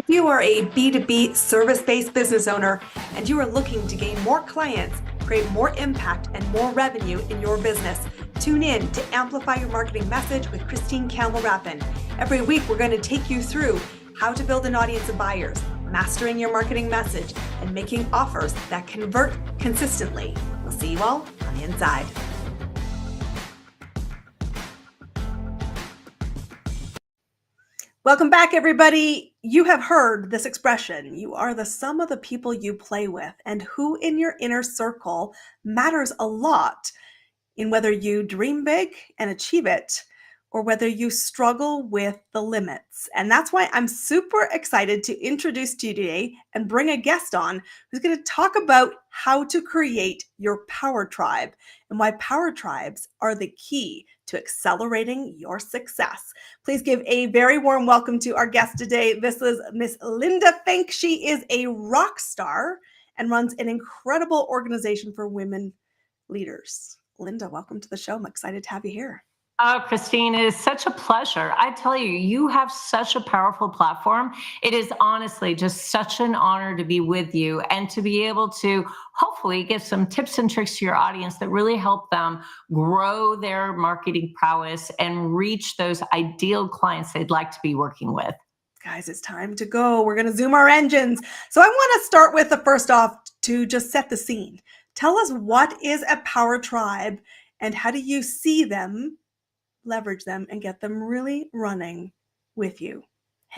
If you are a B2B service-based business owner and you are looking to gain more clients, create more impact and more revenue in your business, tune in to Amplify Your Marketing Message with Campbell Rapin. Every week, we're going to take you through how to build an audience of buyers, mastering your marketing message, and making offers that convert consistently. We'll see you all on the inside. Welcome back, everybody. You have heard this expression. You are the sum of the people you play with, and who in your inner circle matters a lot in whether you dream big and achieve it, or whether you struggle with the limits. And that's why I'm super excited to introduce to you today and bring a guest on who's going to talk about how to create your power tribe and why power tribes are the key to accelerating your success. Please give a very warm welcome to our guest today. This is Miss Linda Fink. She is a rock star and runs an incredible organization for women leaders. Linda, welcome to the show. I'm excited to have you here. Oh, Christine, it is such a pleasure. I tell you, you have such a powerful platform. It is honestly just such an honor to be with you and to be able to hopefully give some tips and tricks to your audience that really help them grow their marketing prowess and reach those ideal clients they'd like to be working with. Guys, it's time to go. We're going to zoom our engines. So I want to start with the first off to just set the scene. Tell us, what is a power tribe and how do you see them, leverage them, and get them really running with you?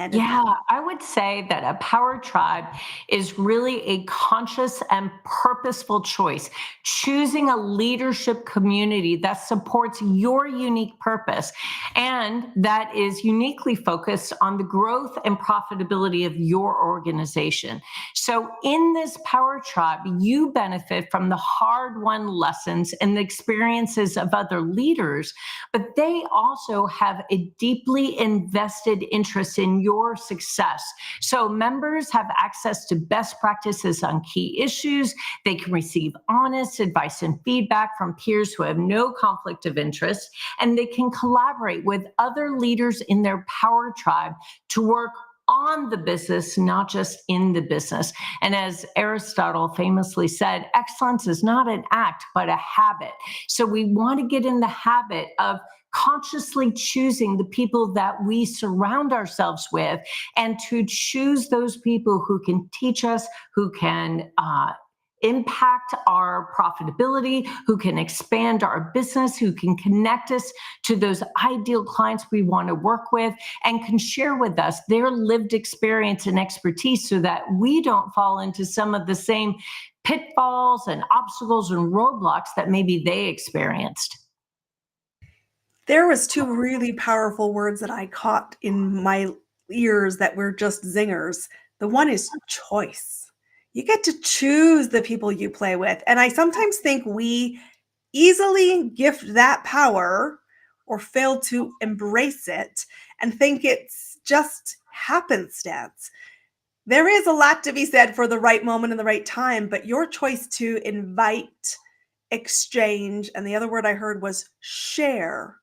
I would say that a power tribe is really a conscious and purposeful choice, choosing a leadership community that supports your unique purpose and that is uniquely focused on the growth and profitability of your organization. So in this power tribe, you benefit from the hard-won lessons and the experiences of other leaders, but they also have a deeply invested interest in your success. So members have access to best practices on key issues. They can receive honest advice and feedback from peers who have no conflict of interest, and they can collaborate with other leaders in their power tribe to work on the business, not just in the business. And as Aristotle famously said, excellence is not an act, but a habit. So we want to get in the habit of consciously choosing the people that we surround ourselves with and to choose those people who can teach us, who can impact our profitability, who can expand our business, who can connect us to those ideal clients we want to work with, and can share with us their lived experience and expertise so that we don't fall into some of the same pitfalls and obstacles and roadblocks that maybe they experienced. There was two really powerful words that I caught in my ears that were just zingers. The one is choice. You get to choose the people you play with. And I sometimes think we easily gift that power or fail to embrace it and think it's just happenstance. There is a lot to be said for the right moment and the right time, but your choice to invite, exchange, and the other word I heard was share.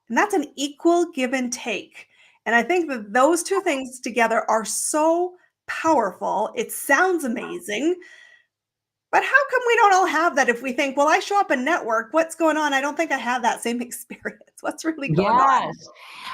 And that's an equal give and take. And I think that those two things together are so powerful. It sounds amazing. But how come we don't all have that? If we think, well, I show up in network, what's going on? I don't think I have that same experience. What's really going on?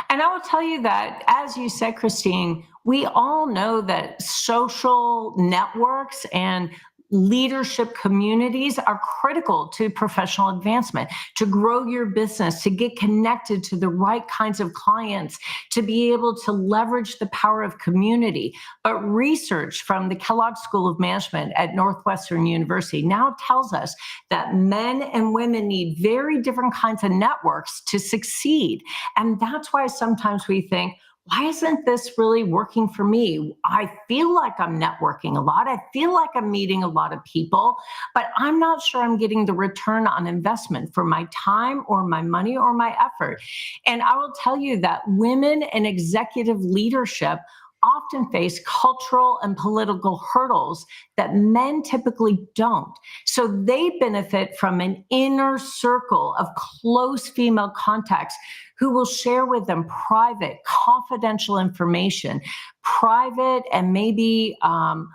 And I will tell you that, as you said, Christine, we all know that social networks and leadership communities are critical to professional advancement, to grow your business, to get connected to the right kinds of clients, to be able to leverage the power of community. But research from the Kellogg School of Management at Northwestern University now tells us that men and women need very different kinds of networks to succeed. And that's why sometimes we think, why isn't this really working for me? I feel like I'm networking a lot. I feel like I'm meeting a lot of people, but I'm not sure I'm getting the return on investment for my time or my money or my effort. And I will tell you that women in executive leadership often face cultural and political hurdles that men typically don't. So they benefit from an inner circle of close female contacts who will share with them private, confidential information, private and maybe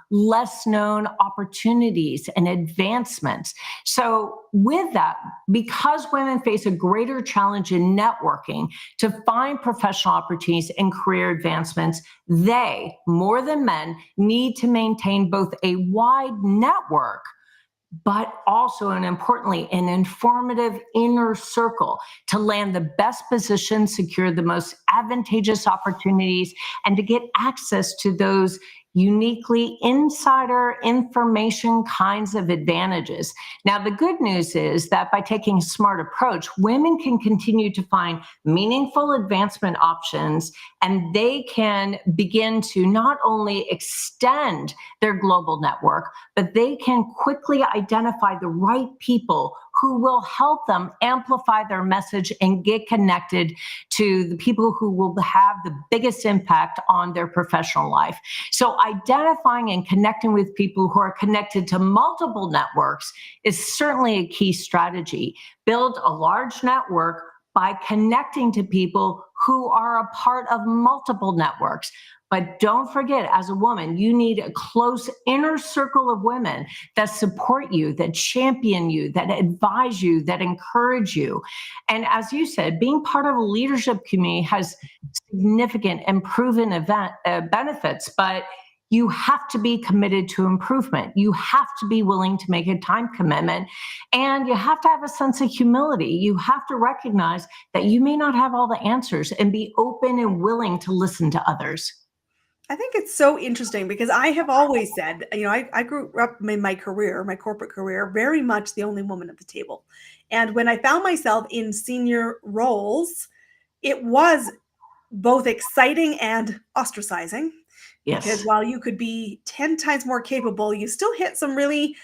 less known opportunities and advancements. So, with that, because women face a greater challenge in networking to find professional opportunities and career advancements, they, more than men, need to maintain both a wide network, but also, and importantly, an informative inner circle to land the best positions, secure the most advantageous opportunities, and to get access to those uniquely insider information kinds of advantages. Now, the good news is that by taking a smart approach, women can continue to find meaningful advancement options, and they can begin to not only extend their global network, but they can quickly identify the right people who will help them amplify their message and get connected to the people who will have the biggest impact on their professional life. So identifying and connecting with people who are connected to multiple networks is certainly a key strategy. Build a large network by connecting to people who are a part of multiple networks. But don't forget, as a woman, you need a close inner circle of women that support you, that champion you, that advise you, that encourage you. And as you said, being part of a leadership community has significant and proven benefits, but you have to be committed to improvement. You have to be willing to make a time commitment, and you have to have a sense of humility. You have to recognize that you may not have all the answers and be open and willing to listen to others. I think it's so interesting because I have always said, I grew up in my career, my corporate career, very much the only woman at the table. And when I found myself in senior roles, it was both exciting and ostracizing. Because Yes. while you could be 10 times more capable, you still hit some really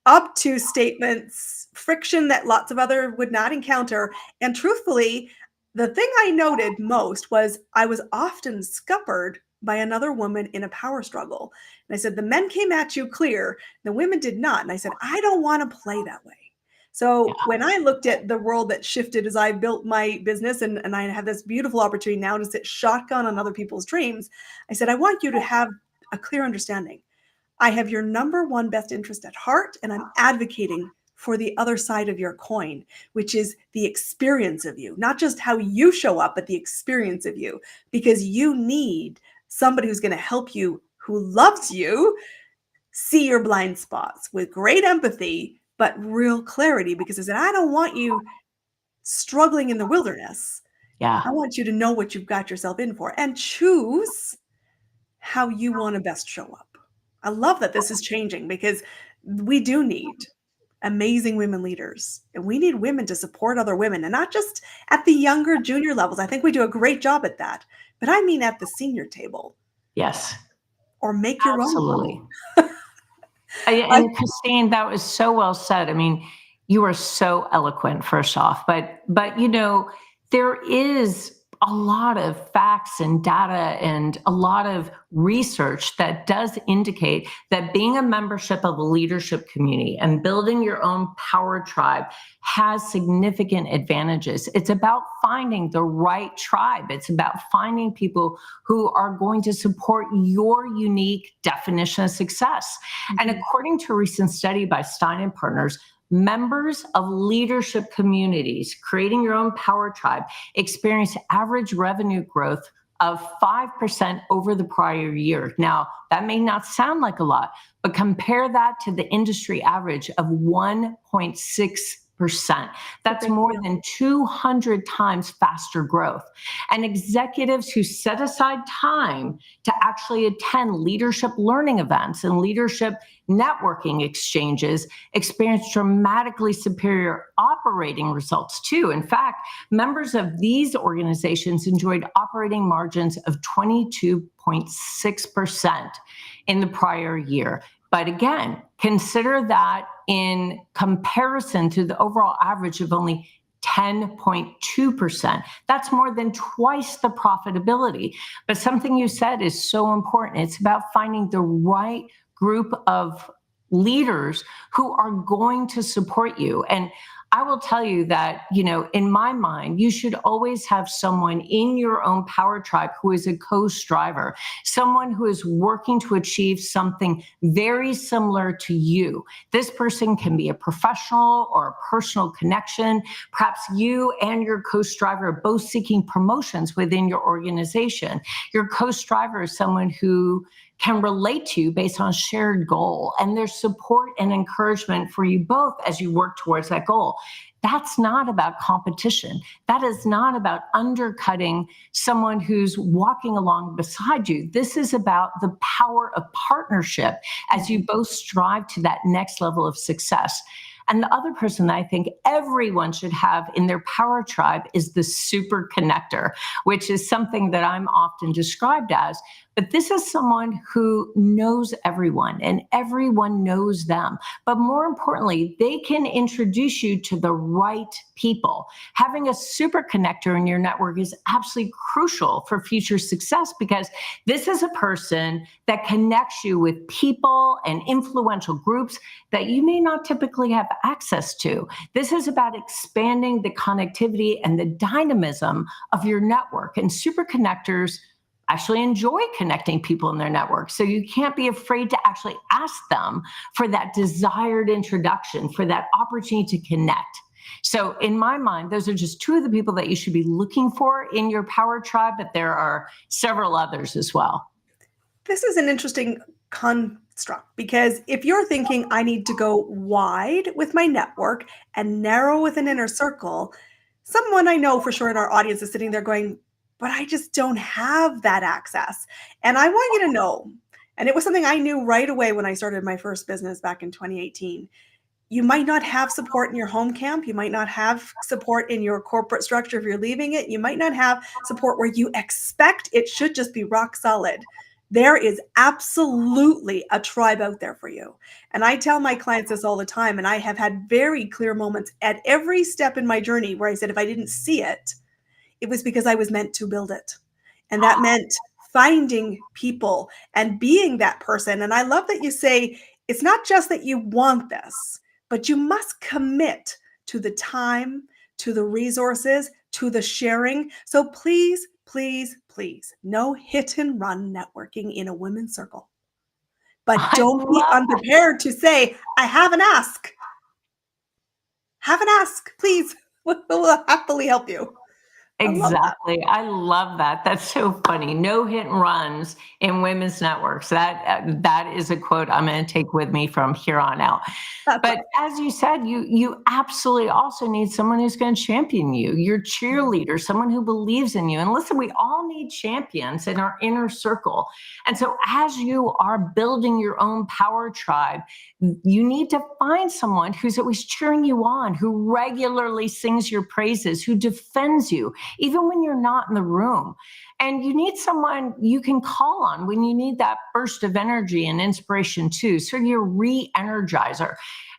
obtuse statements, friction that lots of other would not encounter. And truthfully, the thing I noted most was I was often scuppered by another woman in a power struggle. And I said, the men came at you clear, the women did not. And I said, I don't want to play that way. Yeah. So when I looked at the world that shifted as I built my business and I have this beautiful opportunity now to sit shotgun on other people's dreams, I said, I want you to have a clear understanding. I have your number one best interest at heart, and I'm advocating for the other side of your coin, which is the experience of you, not just how you show up, but the experience of you, because you need somebody who's going to help you, who loves you, see your blind spots with great empathy, but real clarity. Because I said, I don't want you struggling in the wilderness. Yeah. I want you to know what you've got yourself in for and choose how you want to best show up. I love that this is changing because we do need amazing women leaders, and we need women to support other women, and not just at the younger junior levels. I think we do a great job at that, but I mean at the senior table, Yes. or make your own Absolutely. call. And Christine, that was so well said. I mean, you are so eloquent, first off, but there is a lot of facts and data and a lot of research that does indicate that being a membership of a leadership community and building your own power tribe has significant advantages. It's about finding the right tribe. It's about finding people who are going to support your unique definition of success. And according to a recent study by Stein and Partners, members of leadership communities creating your own power tribe experience average revenue growth of 5% over the prior year. Now, that may not sound like a lot, but compare that to the industry average of 1.6%. That's more than 200 times faster growth. And executives who set aside time to actually attend leadership learning events and leadership networking exchanges experience dramatically superior operating results too. In fact, members of these organizations enjoyed operating margins of 22.6% in the prior year. But again, consider that in comparison to the overall average of only 10.2%. That's more than twice the profitability. But something you said is so important. It's about finding the right group of leaders who are going to support you. And I will tell you that, in my mind, you should always have someone in your own power tribe who is a co-striver, someone who is working to achieve something very similar to you. This person can be a professional or a personal connection. Perhaps you and your co-striver are both seeking promotions within your organization. Your co-striver is someone who can relate to you based on a shared goal, and there's support and encouragement for you both as you work towards that goal. That's not about competition. That is not about undercutting someone who's walking along beside you. This is about the power of partnership as you both strive to that next level of success. And the other person that I think everyone should have in their power tribe is the super connector, which is something that I'm often described as. But this is someone who knows everyone and everyone knows them. But more importantly, they can introduce you to the right people. Having a super connector in your network is absolutely crucial for future success, because this is a person that connects you with people and influential groups that you may not typically have access to. This is about expanding the connectivity and the dynamism of your network. And super connectors actually enjoy connecting people in their network. So you can't be afraid to actually ask them for that desired introduction, for that opportunity to connect. So in my mind, those are just two of the people that you should be looking for in your power tribe, but there are several others as well. This is an interesting construct, because if you're thinking I need to go wide with my network and narrow with an inner circle, someone I know for sure in our audience is sitting there going, but I just don't have that access. And I want you to know, and it was something I knew right away when I started my first business back in 2018. You might not have support in your home camp. You might not have support in your corporate structure if you're leaving it. You might not have support where you expect it should just be rock solid. There is absolutely a tribe out there for you. And I tell my clients this all the time, and I have had very clear moments at every step in my journey where I said, if I didn't see it, it was because I was meant to build it. And that meant finding people and being that person. And I love that you say, it's not just that you want this, but you must commit to the time, to the resources, to the sharing. So please, please, please, no hit and run networking in a women's circle. But don't be unprepared to say, I have an ask. Have an ask, please. We'll happily help you. Exactly. I love that. That's so funny. No hit and runs in women's networks. That is a quote I'm going to take with me from here on out. But as you said, you absolutely also need someone who's going to champion you, your cheerleader, someone who believes in you. And listen, we all need champions in our inner circle. And so as you are building your own power tribe, you need to find someone who's always cheering you on, who regularly sings your praises, who defends you, even when you're not in the room. And you need someone you can call on when you need that burst of energy and inspiration too. So you're a re-energizer.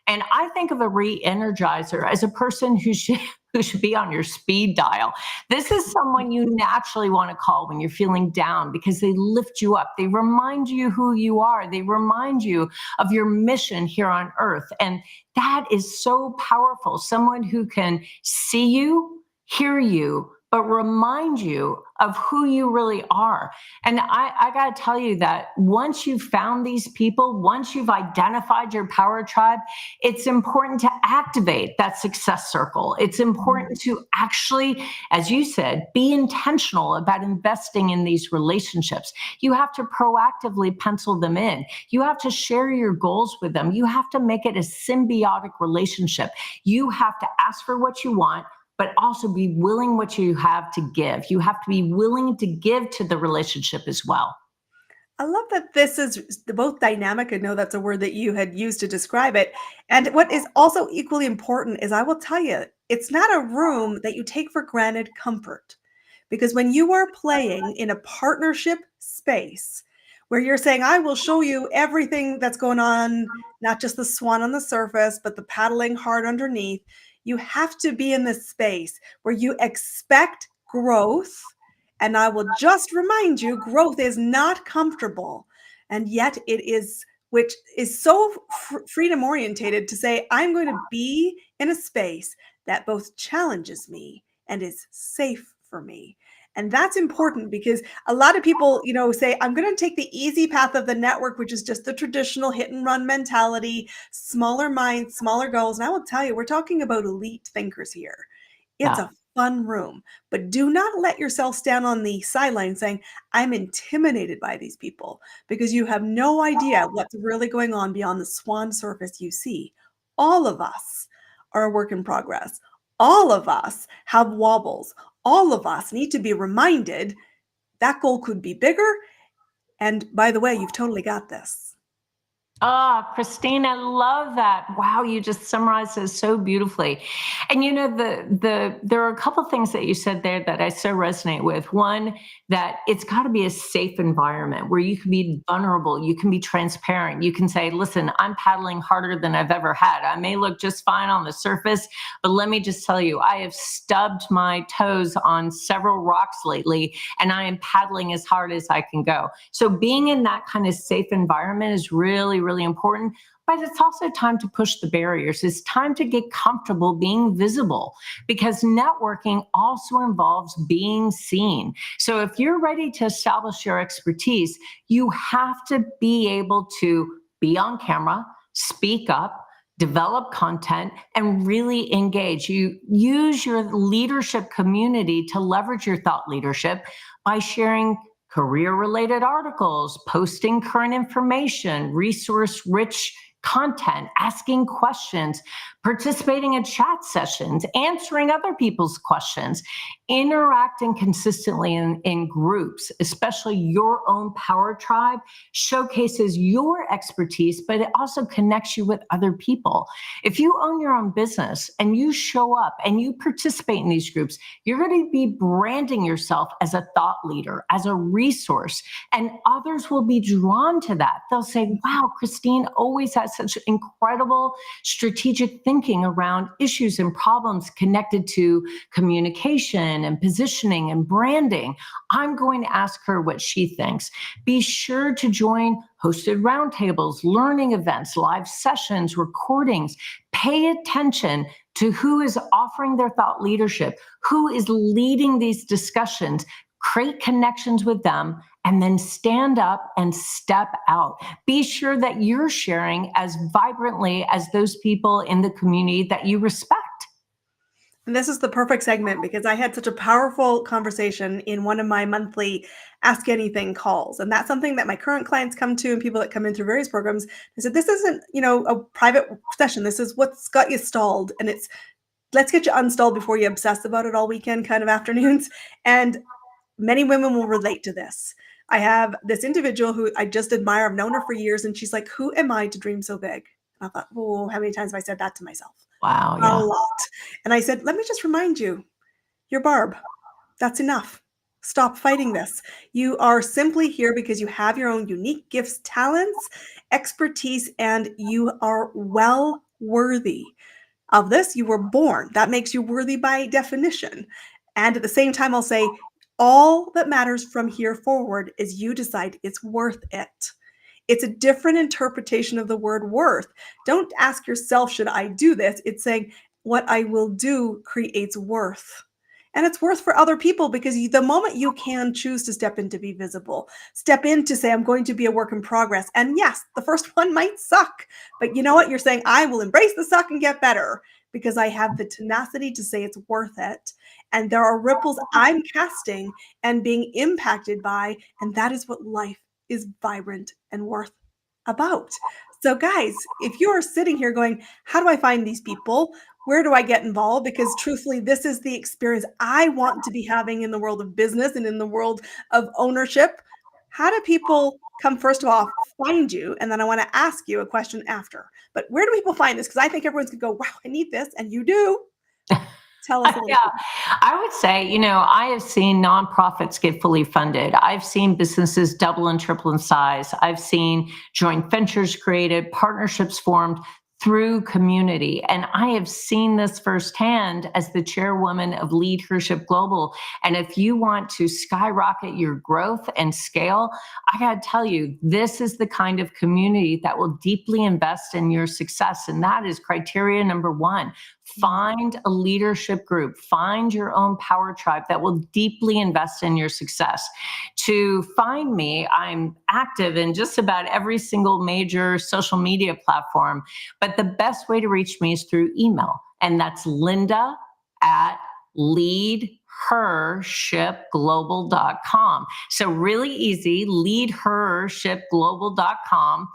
And I think of a re-energizer as a person who should be on your speed dial. This is someone you naturally want to call when you're feeling down, because they lift you up. They remind you who you are. They remind you of your mission here on earth. And that is so powerful. Someone who can see you, hear you, but remind you of who you really are. And I got to tell you that once you've found these people, once you've identified your power tribe, it's important to activate that success circle. It's important to actually, as you said, be intentional about investing in these relationships. You have to proactively pencil them in. You have to share your goals with them. You have to make it a symbiotic relationship. You have to ask for what you want, but also be willing what you have to give. You have to be willing to give to the relationship as well. I love that this is both dynamic. I know that's a word that you had used to describe it. And what is also equally important is, I will tell you, it's not a room that you take for granted comfort. Because when you are playing in a partnership space where you're saying, I will show you everything that's going on, not just the swan on the surface, but the paddling hard underneath, you have to be in this space where you expect growth. And I will just remind you, growth is not comfortable. And yet it is which is so freedom orientated to say, I'm going to be in a space that both challenges me and is safe for me. And that's important because a lot of people, say, I'm going to take the easy path of the network, which is just the traditional hit and run mentality, smaller minds, smaller goals. And I will tell you, we're talking about elite thinkers here. It's Yeah. a fun room, but do not let yourself stand on the sideline saying, I'm intimidated by these people, because you have no idea what's really going on beyond the swan surface you see. All of us are a work in progress. All of us have wobbles. All of us need to be reminded that goal could be bigger. And by the way, you've totally got this. Ah, Christine, I love that. Wow, you just summarized it so beautifully. And there are a couple of things that you said there that I so resonate with. One, that it's got to be a safe environment where you can be vulnerable, you can be transparent, you can say, listen, I'm paddling harder than I've ever had. I may look just fine on the surface, but let me just tell you, I have stubbed my toes on several rocks lately, and I am paddling as hard as I can go. So being in that kind of safe environment is really, really important. But it's also time to push the barriers. It's time to get comfortable being visible, because networking also involves being seen. So if you're ready to establish your expertise, you have to be able to be on camera, speak up, develop content, and really engage. You use your leadership community to leverage your thought leadership by sharing career-related articles, posting current information, resource-rich content, asking questions, participating in chat sessions, answering other people's questions, interacting consistently in groups, especially your own power tribe, showcases your expertise, but it also connects you with other people. If you own your own business and you show up and you participate in these groups, you're going to be branding yourself as a thought leader, as a resource, and others will be drawn to that. They'll say, wow, Christine always has such incredible strategic thinking around issues and problems connected to communication and positioning and branding. I'm going to ask her what she thinks. Be sure to join hosted roundtables, learning events, live sessions, recordings. Pay attention to who is offering their thought leadership, who is leading these discussions. Create connections with them, and then stand up and step out. Be sure that you're sharing as vibrantly as those people in the community that you respect. And this is the perfect segment because I had such a powerful conversation in one of my monthly Ask Anything calls. And that's something that my current clients come to and people that come in through various programs. I said, this isn't, a private session. This is what's got you stalled. And it's, let's get you unstalled before you obsess about it all weekend kind of afternoons. And many women will relate to this. I have this individual who I just admire. I've known her for years. And she's like, who am I to dream so big? And I thought, oh, how many times have I said that to myself? Wow, A yeah. lot. And I said, let me just remind you, you're Barb. That's enough. Stop fighting this. You are simply here because you have your own unique gifts, talents, expertise, and you are well worthy of this. You were born. That makes you worthy by definition. And at the same time, I'll say, all that matters from here forward is you decide it's worth it. It's a different interpretation of the word worth. Don't ask yourself, should I do this? It's saying, what I will do creates worth. And it's worth for other people because the moment you can choose to step in to be visible, step in to say, I'm going to be a work in progress. And yes, the first one might suck, but you know what? You're saying, I will embrace the suck and get better because I have the tenacity to say it's worth it. And there are ripples I'm casting and being impacted by, and that is what life is vibrant and worth about. So guys, if you're sitting here going, how do I find these people? Where do I get involved? Because truthfully, this is the experience I want to be having in the world of business and in the world of ownership. How do people come, first of all, find you? And then I want to ask you a question after. But where do people find this? Because I think everyone's going to go, wow, I need this. And you do. Tell us a little Yeah, I would say, I have seen nonprofits get fully funded. I've seen businesses double and triple in size. I've seen joint ventures created, partnerships formed through community. And I have seen this firsthand as the chairwoman of Leadership Global. And if you want to skyrocket your growth and scale, I got to tell you, this is the kind of community that will deeply invest in your success. And that is criteria number one. Find a leadership group, find your own power tribe that will deeply invest in your success. To find me, I'm active in just about every single major social media platform, but the best way to reach me is through email. And that's Linda@leadhershipglobal.com. So really easy, leadhershipglobal.com.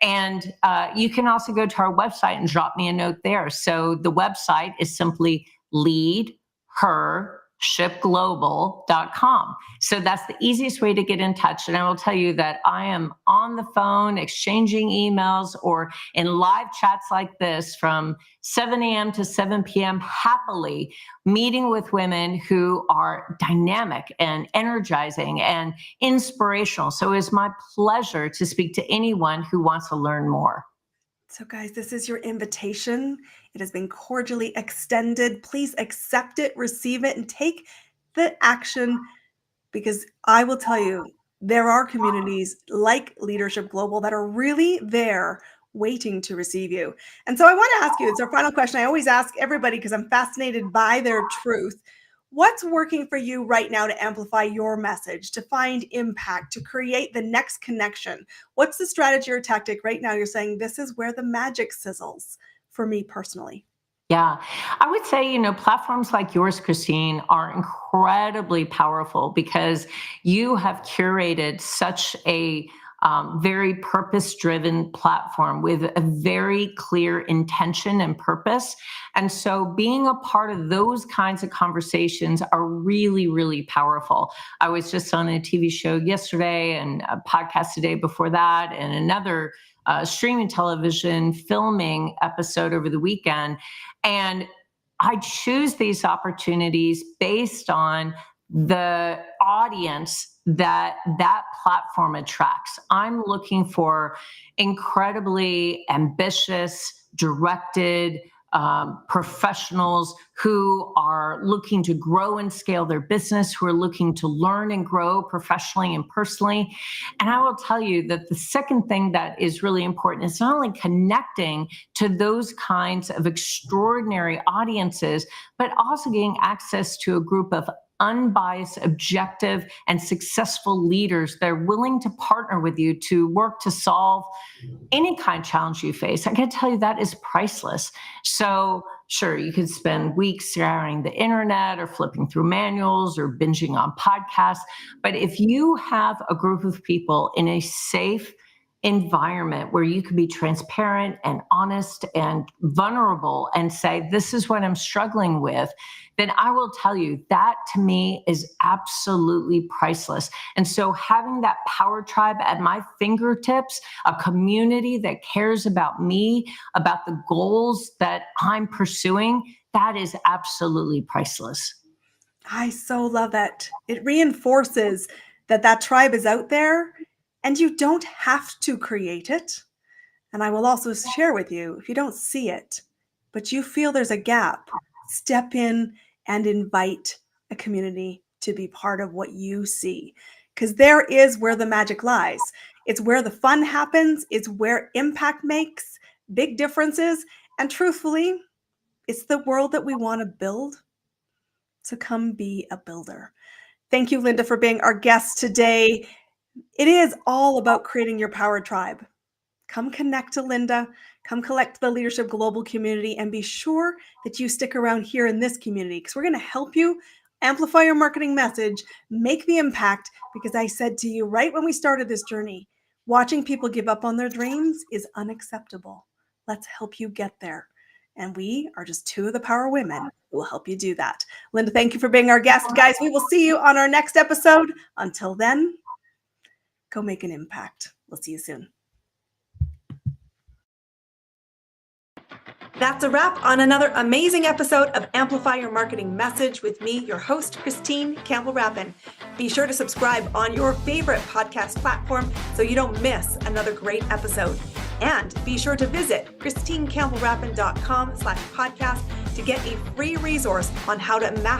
And you can also go to our website and drop me a note there. So the website is simply leadhershipglobal.com. So that's the easiest way to get in touch. And I will tell you that I am on the phone, exchanging emails, or in live chats like this from 7 a.m. to 7 p.m., happily meeting with women who are dynamic and energizing and inspirational. So it's my pleasure to speak to anyone who wants to learn more. So guys, this is your invitation. It has been cordially extended. Please accept it, receive it, and take the action, because I will tell you, there are communities like Leadership Global that are really there waiting to receive you. And so I want to ask you, it's our final question. I always ask everybody because I'm fascinated by their truth. What's working for you right now to amplify your message, to find impact, to create the next connection? What's the strategy or tactic right now you're saying, this is where the magic sizzles for me personally? Yeah, I would say, platforms like yours, Christine, are incredibly powerful because you have curated such a very purpose-driven platform with a very clear intention and purpose. And so being a part of those kinds of conversations are really, really powerful. I was just on a TV show yesterday and a podcast today before that, and another streaming television filming episode over the weekend. And I choose these opportunities based on the audience that platform attracts. I'm looking for incredibly ambitious, directed professionals who are looking to grow and scale their business, who are looking to learn and grow professionally and personally. And I will tell you that the second thing that is really important is not only connecting to those kinds of extraordinary audiences, but also getting access to a group of unbiased, objective, and successful leaders that are willing to partner with you to work to solve any kind of challenge you face. I can tell you that is priceless. So sure, you could spend weeks scouring the internet or flipping through manuals or binging on podcasts. But if you have a group of people in a safe environment where you can be transparent and honest and vulnerable and say, this is what I'm struggling with, then I will tell you that to me is absolutely priceless. And so having that power tribe at my fingertips, a community that cares about me, about the goals that I'm pursuing, that is absolutely priceless. I so love that. It reinforces that tribe is out there and you don't have to create it. And I will also share with you, if you don't see it, but you feel there's a gap, step in and invite a community to be part of what you see. Because there is where the magic lies. It's where the fun happens. It's where impact makes big differences. And truthfully, it's the world that we want to build. So come be a builder. Thank you, Linda, for being our guest today. It is all about creating your power tribe. Come connect to Linda, come collect the Leadership Global community, and be sure that you stick around here in this community because we're going to help you amplify your marketing message, make the impact, because I said to you right when we started this journey, watching people give up on their dreams is unacceptable. Let's help you get there. And we are just two of the power women who will help you do that. Linda, thank you for being our guest. Guys, we will see you on our next episode. Until then, go make an impact. We'll see you soon. That's a wrap on another amazing episode of Amplify Your Marketing Message with me, your host, Christine Campbell Rapin. Be sure to subscribe on your favorite podcast platform so you don't miss another great episode. And be sure to visit ChristineCampbellRapin.com/podcast to get a free resource on how to master